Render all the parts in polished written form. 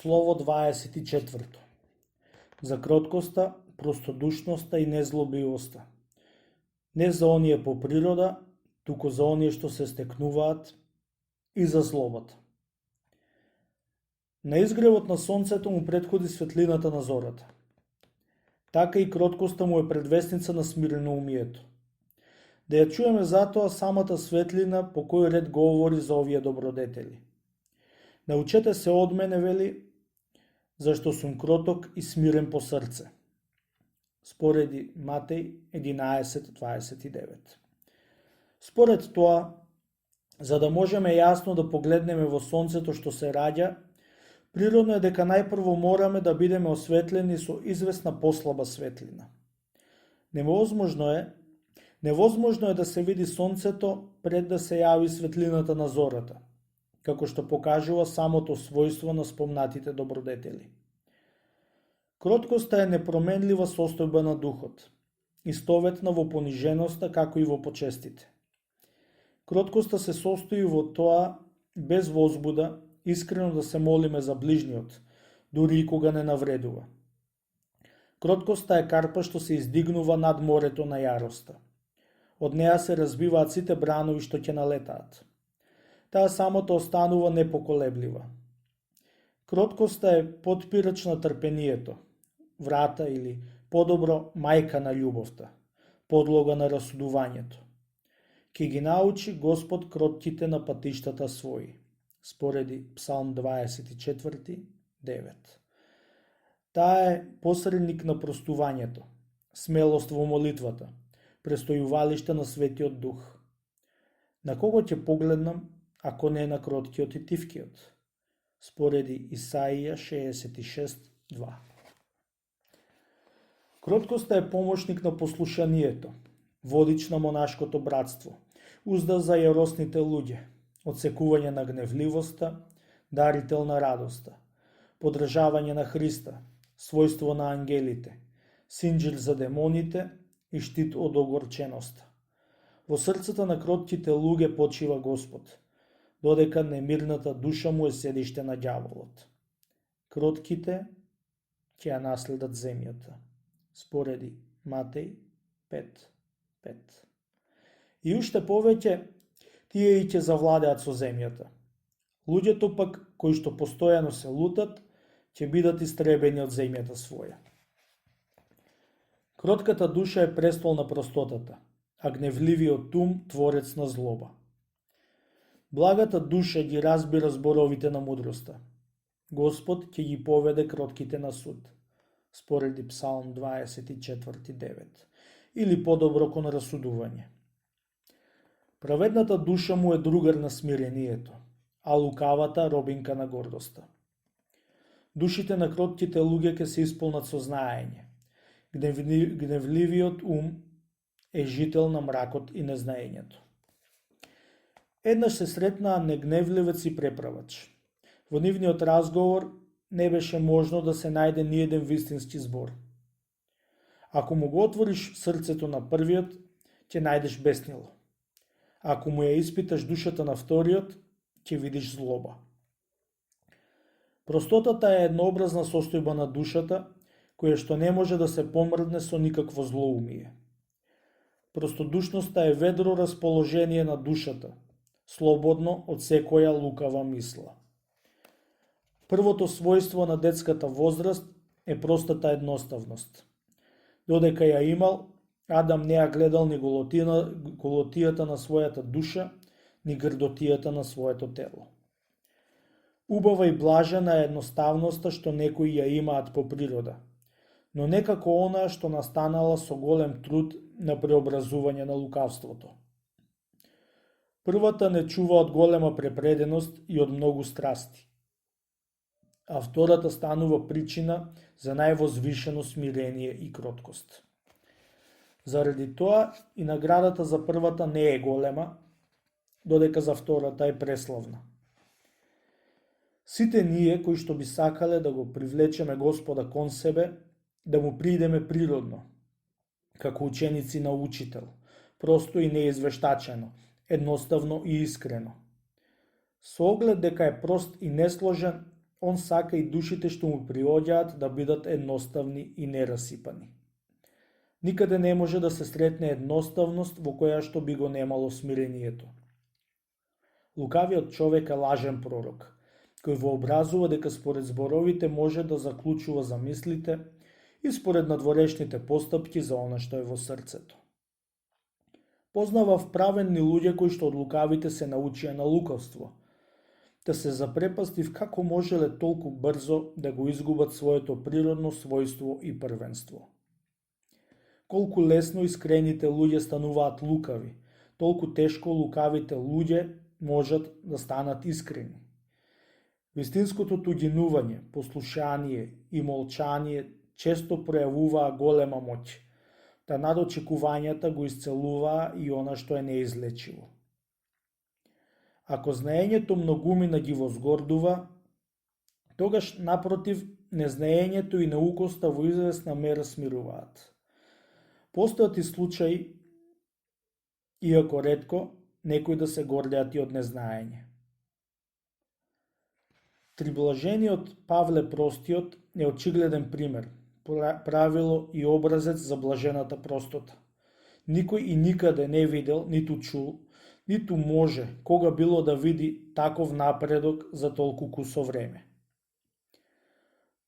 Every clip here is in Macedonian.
Слово 24. За кроткоста, простодушноста и незлобивоста. Не за оние по природа, туку за оние што се стекнуваат и за злобата. На изгревот на сонцето му претходи светлината на зората. Така и кроткоста му е предвестница на смиреноумието. Да ја чуеме затоа самата светлина по кој ред говори за овие добродетели. Научете се од мене, вели, зашто сум кроток и смирен по срце. Спореди Матеј 11:29. Според тоа, за да можеме јасно да погледнеме во сонцето што се раѓа, природно е дека најпрво мораме да бидеме осветлени со известна послаба светлина. Невозможно е да се види сонцето пред да се јави светлината на зората, како што покажува самото својство на спомнатите добродетели. Кроткоста е непроменлива состојба на духот, истоветна во пониженоста како и во почестите. Кроткоста се состои во тоа без возбуда искрено да се молиме за ближниот, дури и кога не навредува. Кроткоста е карпа што се издигнува над морето на јароста. Од неа се разбиваат сите бранови што ќе налетаат. Таа самото останува непоколеблива. Кроткоста е потпирач на трпението, врата или подобро мајка на љубовта, подлога на расудувањето. Ке ги научи Господ кротките на патиштата своји. Спореди Псалм 24:9. Таа е посредник на простувањето, смелост во молитвата, престојувалиште на Светиот Дух. На кого ќе погледнам, ако не на кроткиот и тивкиот? Спореди Исаија 66:2. Кроткоста е помошник на послушанието, водич на монашкото братство, узда за јаросните луѓе, одсекување на гневливоста, дарител на радоста, подржавање на Христа, својство на ангелите, синџир за демоните и штит од огорченоста. Во срцата на кротките луѓе почива Господ, додека немирната душа му е седиште на ѓаволот. Кротките ќе ја наследат земјата. Спореди Матеј 5:5. И уште повеќе, тие и ќе завладеат со земјата. Луѓето пак, кои што постојано се лутат, ќе бидат истребени од земјата своја. Кротката душа е престол на простотата, а гневливиот ум творец на злоба. Благата душа ги разбира зборовите на мудроста. Господ ќе ги поведе кротките на суд. Спореди Псалм 24:9. Или подобро кон расудување. Праведната душа му е другар на смирението, а лукавата робинка на гордоста. Душите на кротките луѓе ќе се исполнат со знаење. Гневливиот ум е жител на мракот и незнаењето. Еднаш се сретнаа негневливец и преправач. Во нивниот разговор не беше можно да се најде ниеден вистински збор. Ако му го отвориш срцето на првиот, ќе најдеш беснило. Ако му ја испиташ душата на вториот, ќе видиш злоба. Простотата е еднообразна состојба на душата, која што не може да се помрдне со никакво злоумие. Простодушноста е ведро расположение на душата, слободно од секоја лукава мисла. Првото својство на детската возраст е простата едноставност. Додека ја имал, Адам не ја гледал ни голотијата на својата душа, ни грдотијата на своето тело. Убава и блажена е едноставноста што некои ја имаат по природа, но не како онаа што настанала со голем труд на преобразување на лукавството. Првата не чува од голема препреденост и од многу страсти, а втората станува причина за највозвишено смирение и кроткост. Заради тоа и наградата за првата не е голема, додека за втората е преславна. Сите ние кои што би сакале да го привлечеме Господа кон себе, да му придеме природно, како ученици на учител, просто и неизвештачено, едноставно и искрено. Со оглед дека е прост и несложен, он сака и душите што му приоѓаат да бидат едноставни и нерасипани. Никаде не може да се сретне едноставност во која што би го немало смирението. Лукавиот човек е лажен пророк, кој вообразува дека според зборовите може да заклучува за мислите и според надворешните постапки за она што е во срцето. Познавав праведни луѓе кои што од лукавите се научија на лукавство, да се запрепастив како можеле толку брзо да го изгубат своето природно својство и првенство. Колку лесно искрените луѓе стануваат лукави, толку тешко лукавите луѓе можат да станат искрени. Вистинското туѓинување, послушание и молчание често пројавуваа голема моќ, да над очекувањата го исцелуваа и она што е неизлечиво. Ако знаењето многумина ги возгордува, тогаш напротив незнаењето и наукоста во известна мера смируваат. Постојат и случаи, иако ретко, некои да се гордеат и од незнаење. Триблажениот Павле Простиот е очигледен пример, правило и образец за блажената простота. Никој и никаде не видел, ниту чул, ниту може кога било да види таков напредок за толку кусо време.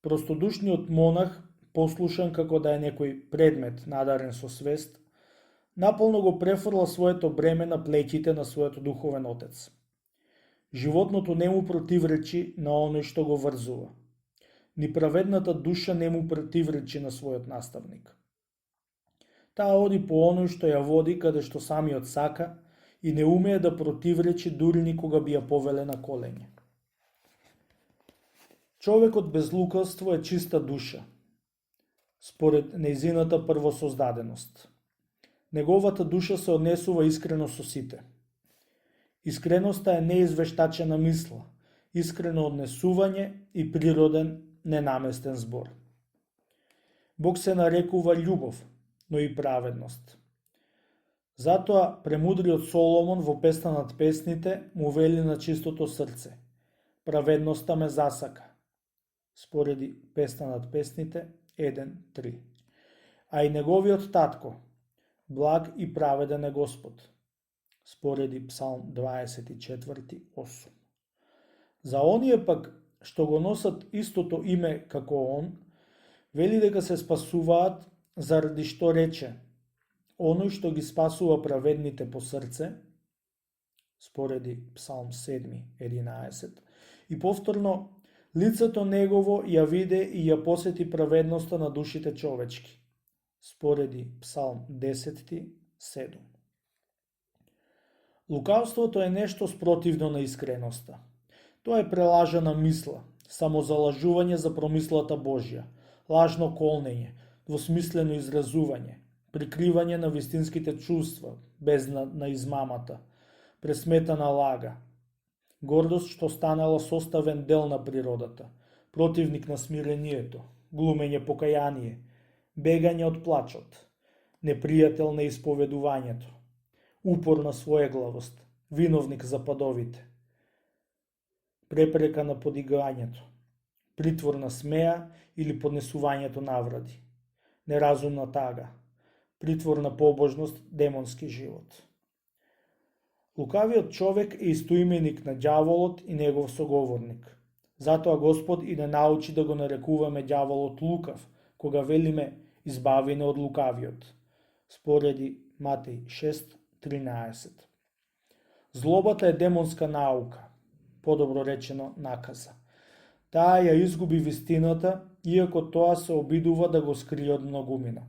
Простодушниот монах, послушан како да е некој предмет надарен со свест, наполно го префрла своето бреме на плеќите на својот духовен отец. Животното не му противречи на оној што го врзува. Ни праведната душа не му противречи на својот наставник. Таа оди по оној што ја води каде што самиот сака и не умее да противречи дури никога би ја повеле на колење. Човекот без лукавство е чиста душа, според нејзината првосоздаденост. Неговата душа се однесува искрено со сите. Искреноста е неизвештачена мисла, искрено однесување и природен ненаместен збор. Бог се нарекува љубов, но и праведност. Затоа премудриот Соломон во Песна над песните му вели на чистото срце: праведноста ме засака. Спореди Песна над песните 1.3. А и неговиот татко: благ и праведен е Господ. Спореди Псалм 24.8. За оние пак што го носат истото име како он, вели дека се спасуваат заради што рече: оној што ги спасува праведните по срце, спореди Псалм 7.11, и повторно: лицето негово ја виде и ја посети праведноста на душите човечки, спореди Псалм 10.7. Лукавството е нешто спротивно на искреноста. Тоа е прелажана мисла, самозалажување за промислата Божја, лажно колнење, двосмислено изразување, прикривање на вистинските чувства, без на измамата, пресметана лага, гордост што станала составен дел на природата, противник на смирението, глумење покаяние, бегање од плачот, непријател на исповедувањето, упор на своеглавост, виновник за падовите, препрека на подигањето, притвор на смеа или поднесувањето навради, неразумна тага, притвор на побожност, демонски живот. Лукавиот човек е истоименик на ѓаволот и негов соговорник. Затоа Господ и не научи да го нарекуваме ѓаволот лукав, кога велиме избавине од лукавиот. Спореди Матеј 6.13. Злобата е демонска наука, подобро речено наказа. Таа ја изгуби вистината, иако тоа се обидува да го скрие од многумина.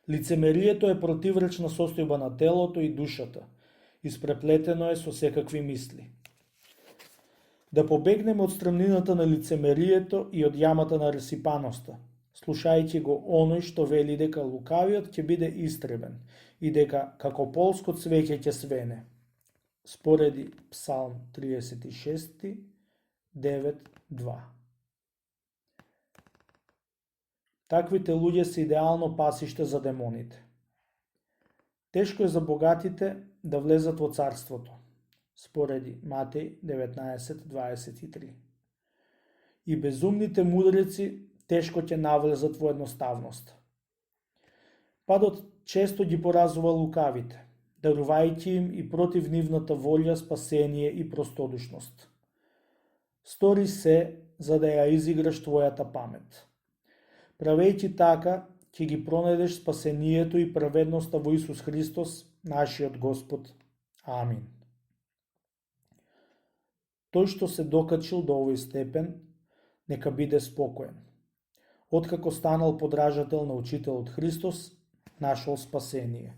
Лицемерието е противречна состојба на телото и душата, испреплетено е со секакви мисли. Да побегнеме од страмнината на лицемерието и од јамата на ресипаноста, слушајќи го оној што вели дека лукавиот ќе биде истребен и дека како полско цвеќе ќе свене. Спореди Псалм 36, 9.2. Таквите луѓе се идеално пасиште за демоните. Тешко е за богатите да влезат во царството. Спореди Матеј 19.23. и безумните мудреци тешко ќе навлезат во едноставност. Падот често ги поразува лукавите, дарувајќи им и против нивната волја спасение и простодушност. Стори се за да ја изиграш твојата памет. Правејќи така, ќе ги пронедеш спасението и праведноста во Исус Христос, нашиот Господ. Амин. Тој што се докачил до овој степен, нека биде спокоен. Откако станал подражател на Учителот Христос, нашол спасение.